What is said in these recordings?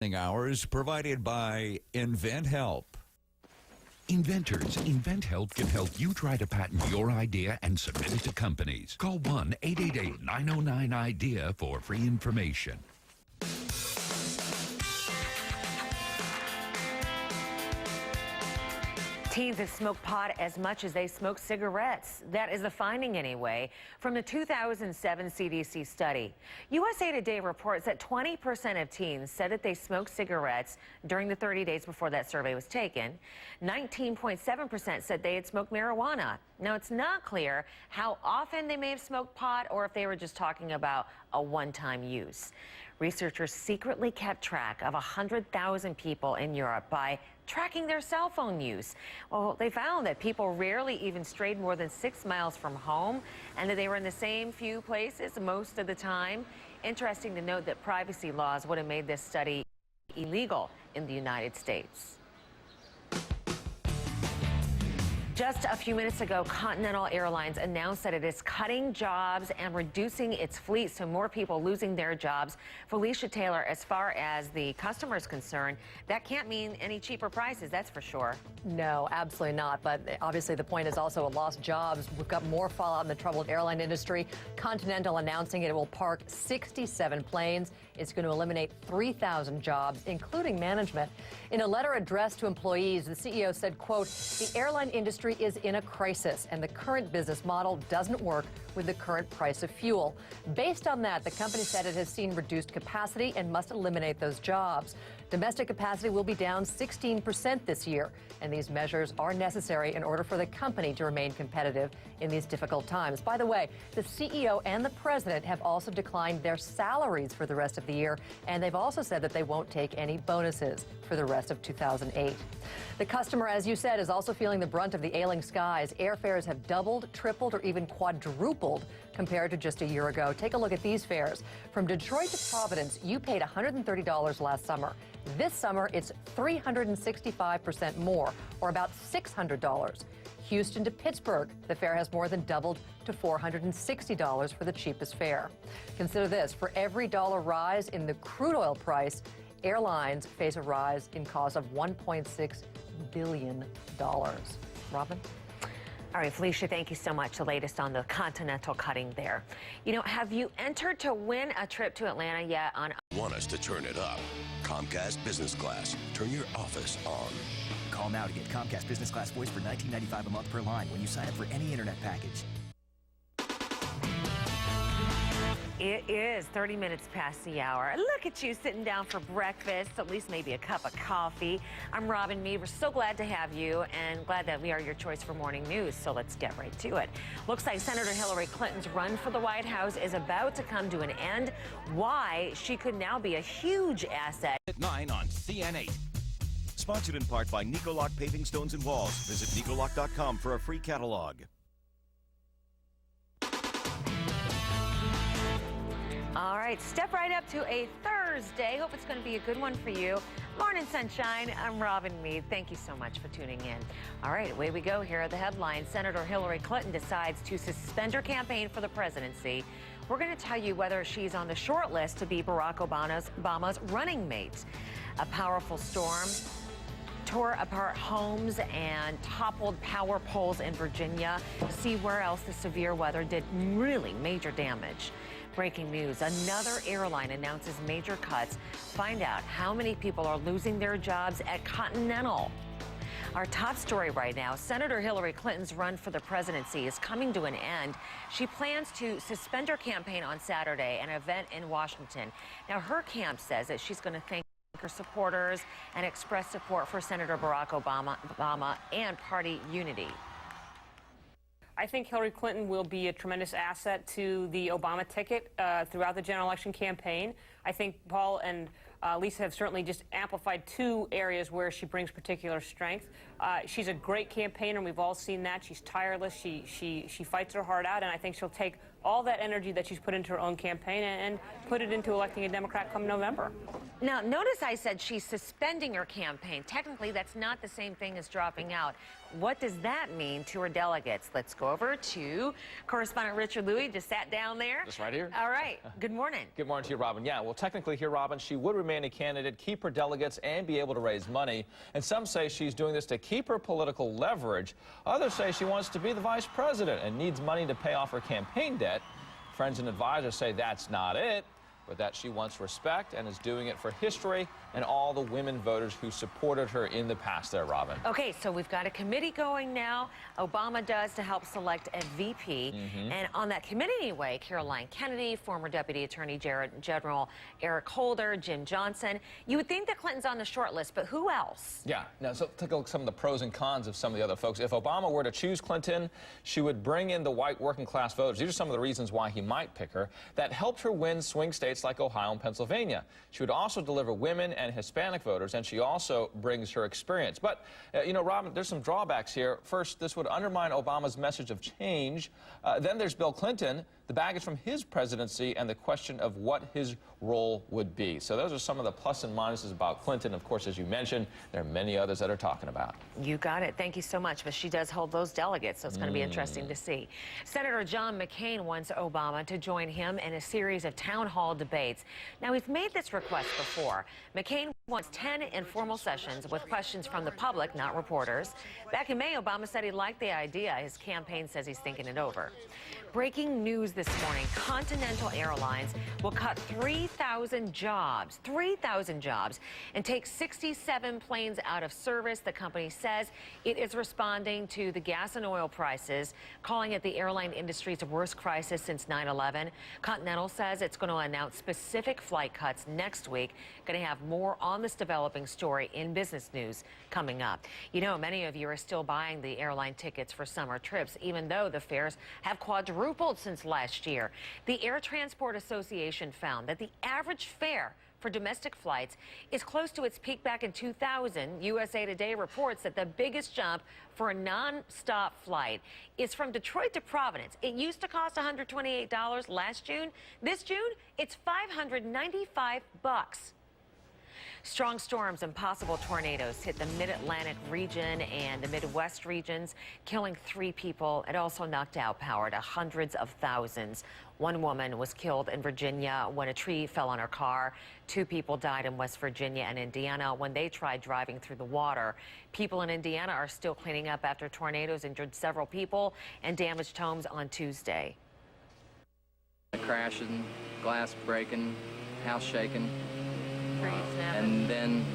Hours provided by Invent Help. Inventors, Invent Help can help you try to patent your idea and submit it to companies. Call 1-888-909-IDEA for free information. Teens that smoke pot as much as they smoke cigarettes. That is the finding anyway from the 2007 CDC study. USA Today reports that 20% of teens said that they smoked cigarettes during the 30 days before that survey was taken. 19.7% said they had smoked marijuana. Now, it's not clear how often they may have smoked pot or if they were just talking about a one-time use. Researchers secretly kept track of 100,000 people in Europe by tracking their cell phone use. Well, they found that people rarely even strayed more than 6 miles from home and that they were in the same few places most of the time. Interesting to note that privacy laws would have made this study illegal in the United States. Just a few minutes ago, Continental Airlines announced that it is cutting jobs and reducing its fleet, so more people losing their jobs. Felicia Taylor, as far as the customer is concerned, that can't mean any cheaper prices, that's for sure. No, absolutely not. But obviously the point is also lost jobs. We've got more fallout in the troubled airline industry. Continental announcing it will park 67 planes. It's going to eliminate 3,000 jobs, including management. In a letter addressed to employees, the CEO said, quote, "The airline industry is in a crisis and the current business model doesn't work with the current price of fuel." Based on that, the company said it has seen reduced capacity and must eliminate those jobs. Domestic capacity will be down 16% this year, and these measures are necessary in order for the company to remain competitive in these difficult times. By the way, the CEO and the president have also declined their salaries for the rest of the year, and they've also said that they won't take any bonuses for the rest of 2008. The customer, as you said, is also feeling the brunt of the ailing skies. Airfares have doubled, tripled, or even quadrupled compared to just a year ago. Take a look at these fares. From Detroit to Providence, you paid $130 last summer. This summer, it's 365% more, or about $600. Houston to Pittsburgh, the fare has more than doubled to $460 for the cheapest fare. Consider this, for every dollar rise in the crude oil price, airlines face a rise in cost of $1.6 billion. Robin? All right, Felicia, thank you so much. The latest on the Continental cutting there. You know, have you entered to win a trip to Atlanta yet on... Want us to turn it up? Comcast Business Class. Turn your office on. Call now to get Comcast Business Class Voice for $19.95 a month per line when you sign up for any internet package. It is 30 minutes past the hour. Look at you sitting down for breakfast, at least maybe a cup of coffee. I'm Robin Meade. We're so glad to have you and glad that we are your choice for morning news. So let's get right to it. Looks like Senator Hillary Clinton's run for the White House is about to come to an end. Why she could now be a huge asset. At 9 on CN8. Sponsored in part by Nicoloc Paving Stones and Walls. Visit Nicoloc.com for a free catalog. All right, step right up to a Thursday. Hope it's going to be a good one for you. Morning, sunshine. I'm Robin Meade. Thank you so much for tuning in. All right, away we go. Here are the headlines. Senator Hillary Clinton decides to suspend her campaign for the presidency. We're going to tell you whether she's on the short list to be Barack Obama's running mate. A powerful storm tore apart homes and toppled power poles in Virginia. See where else the severe weather did really major damage. Breaking news, another airline announces major cuts. Find out how many people are losing their jobs at Continental. Our top story right now, Senator Hillary Clinton's run for the presidency is coming to an end. She plans to suspend her campaign on Saturday at an event in Washington. Now, her camp says that she's going to thank her supporters and express support for Senator Barack Obama and party unity. I think Hillary Clinton will be a tremendous asset to the Obama ticket throughout the general election campaign. I think Paul and Lisa have certainly just amplified two areas where she brings particular strength. She's a great campaigner, and we've all seen that. She's tireless. She fights her heart out, and I think she'll take all that energy that she's put into her own campaign and put it into electing a Democrat come November. Now, notice I said she's suspending her campaign. Technically, that's not the same thing as dropping out. What does that mean to her delegates? Let's go over to correspondent Richard Louie. Just sat down there. Just right here. All right. Good morning. Good morning to you, Robin. Yeah, well, technically here, Robin, she would remain a candidate, keep her delegates, and be able to raise money. And some say she's doing this to keep her political leverage. Others say she wants to be the vice president and needs money to pay off her campaign debt. Friends and advisors say that's not it, but that she wants respect and is doing it for history and all the women voters who supported her in the past there, Robin. Okay, so we've got a committee going now. Obama does to help select a VP. And on that committee anyway, Caroline Kennedy, former Deputy Attorney General Eric Holder, Jim Johnson. You would think that Clinton's on the short list, but who else? Yeah, now so take a look at some of the pros and cons of some of the other folks. If Obama were to choose Clinton, she would bring in the white working class voters. These are some of the reasons why he might pick her. That helped her win swing states like Ohio and Pennsylvania. She would also deliver women and Hispanic voters, and she also brings her experience. But, you know, Robin, there's some drawbacks here. First, this would undermine Obama's message of change. Then there's Bill Clinton, the baggage from his presidency, and the question of what his role would be. So those are some of the plus and minuses about Clinton. Of course, as you mentioned, there are many others that are talking about. You got it. Thank you so much. But she does hold those delegates, so it's going to be interesting to see. Senator John McCain wants Obama to join him in a series of town hall debates. Now, he's made this request before. McCain wants 10 informal sessions with questions from the public, not reporters. Back in May, Obama said he liked the idea. His campaign says he's thinking it over. Breaking news this morning, Continental Airlines will cut 3,000 jobs, and take 67 planes out of service. The company says it is responding to the gas and oil prices, calling it the airline industry's worst crisis since 9/11. Continental says it's going to announce specific flight cuts next week. Going to have more on this developing story in business news coming up. You know, many of you are still buying the airline tickets for summer trips, even though the fares have quadrupled since last year. The Air Transport Association found that the average fare for domestic flights is close to its peak back in 2000. USA Today reports that the biggest jump for a non-stop flight is from Detroit to Providence. It used to cost $128 last June. This June, it's $595. Strong storms and possible tornadoes hit the mid-Atlantic region and the Midwest regions, killing 3 people. It also knocked out power to hundreds of thousands. One woman was killed in Virginia when a tree fell on her car. 2 people died in West Virginia and Indiana when they tried driving through the water. People in Indiana are still cleaning up after tornadoes injured several people and damaged homes on Tuesday. Crashing, glass breaking, house shaking. And then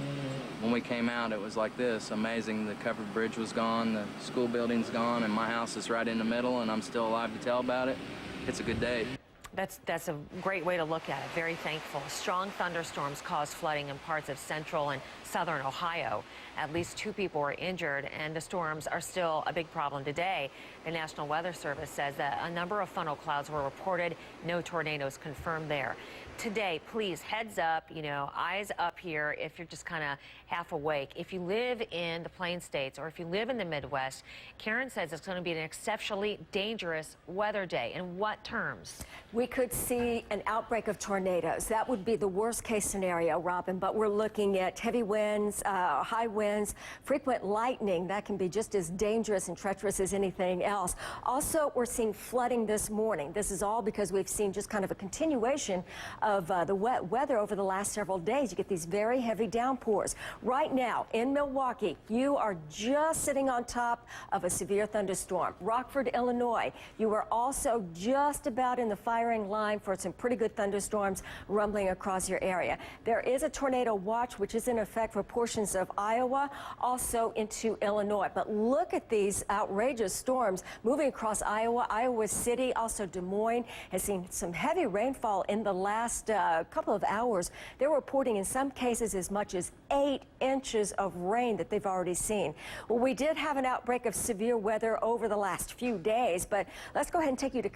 when we came out, it was like this, amazing. The covered bridge was gone, the school building's gone, and my house is right in the middle, and I'm still alive to tell about it. It's a good day. That's a great way to look at it. Very thankful. Strong thunderstorms caused flooding in parts of central and southern Ohio. At least 2 people were injured, and the storms are still a big problem today. The National Weather Service says that a number of funnel clouds were reported. No tornadoes confirmed there. Today, please, heads up, you know, eyes up here if you're just kind of half awake. If you live in the Plain States or if you live in the Midwest, Karen says it's going to be an exceptionally dangerous weather day. In what terms? We could see an outbreak of tornadoes. That would be the worst case scenario, Robin, but we're looking at heavy winds, high winds, frequent lightning. That can be just as dangerous and treacherous as anything else. Also, we're seeing flooding this morning. This is all because we've seen just kind of a continuation of the wet weather over the last several days. You get these very heavy downpours. Right now in Milwaukee, you are just sitting on top of a severe thunderstorm. Rockford, Illinois, you are also just about in the firing line for some pretty good thunderstorms rumbling across your area. There is a tornado watch which is in effect for portions of Iowa, also into Illinois. But look at these outrageous storms moving across Iowa. Iowa City, also Des Moines, has seen some heavy rainfall in the last last couple of hours, they're reporting in some cases as much as 8 inches of rain that they've already seen. Well, we did have an outbreak of severe weather over the last few days, but let's go ahead and take you to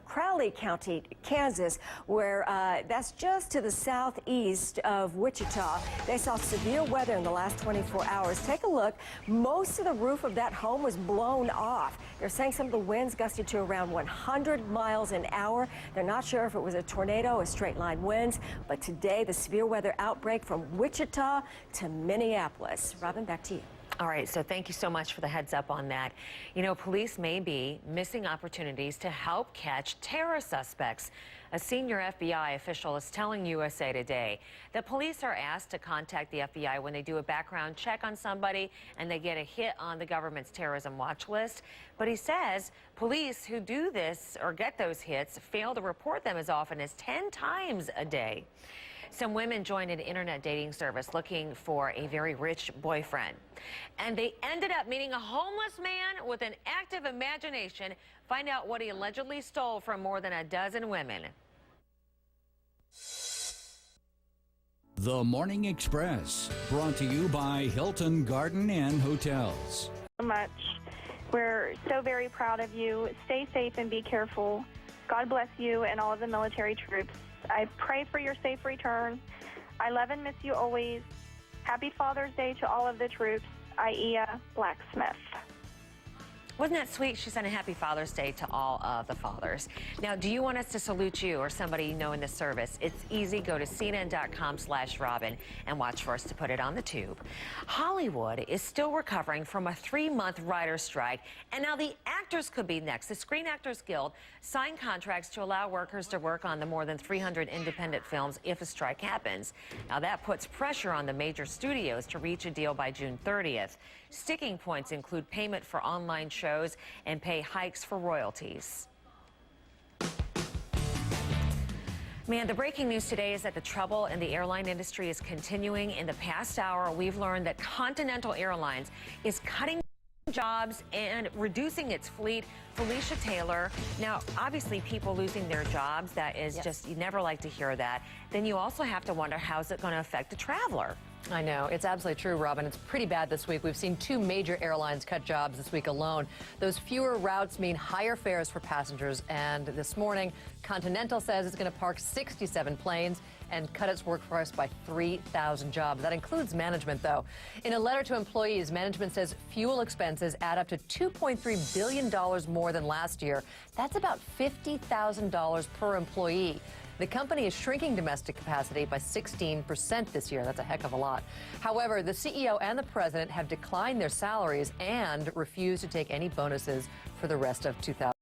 Crowley County, Kansas, where that's just to the southeast of Wichita. They saw severe weather in the last 24 hours. Take a look. Most of the roof of that home was blown off. They're saying some of the winds gusted to around 100 miles an hour. They're not sure if it was a tornado or straight line winds, but today the severe weather outbreak from Wichita to Minneapolis. Robin, back to you. All right, so thank you so much for the heads up on that. You know, police may be missing opportunities to help catch terror suspects. A senior FBI official is telling USA Today that police are asked to contact the FBI when they do a background check on somebody and they get a hit on the government's terrorism watch list. But he says police who do this or get those hits fail to report them as often as 10 times a day. Some women joined an internet dating service looking for a very rich boyfriend. And they ended up meeting a homeless man with an active imagination. Find out what he allegedly stole from more than a dozen women. The Morning Express, brought to you by Hilton Garden Inn Hotels. So much. We're so very proud of you. Stay safe and be careful. God bless you and all of the military troops. I pray for your safe return. I love and miss you always. Happy Father's Day to all of the troops. Ia Blacksmith. Wasn't that sweet? She sent a happy Father's Day to all of the fathers. Now, do you want us to salute you or somebody you know in the service? It's easy. Go to CNN.com/Robin and watch for us to put it on the tube. Hollywood is still recovering from a 3-month writer's strike, and now the actors could be next. The Screen Actors Guild signed contracts to allow workers to work on the more than 300 independent films if a strike happens. Now, that puts pressure on the major studios to reach a deal by June 30th. Sticking points include payment for online shows and pay hikes for royalties. Man, the breaking news today is that the trouble in the airline industry is continuing. In the past hour, we've learned that Continental Airlines is cutting jobs and reducing its fleet. Felicia Taylor, now obviously people losing their jobs, that is just, you never like to hear that. Then you also have to wonder, how's it going to affect the traveler? I know. It's absolutely true, Robin. It's pretty bad this week. We've seen 2 major airlines cut jobs this week alone. Those fewer routes mean higher fares for passengers. And this morning, Continental says it's going to park 67 planes and cut its workforce by 3,000 jobs. That includes management, though. In a letter to employees, management says fuel expenses add up to $2.3 billion more than last year. That's about $50,000 per employee. The company is shrinking domestic capacity by 16% this year. That's a heck of a lot. However, the CEO and the president have declined their salaries and refused to take any bonuses for the rest of 2020.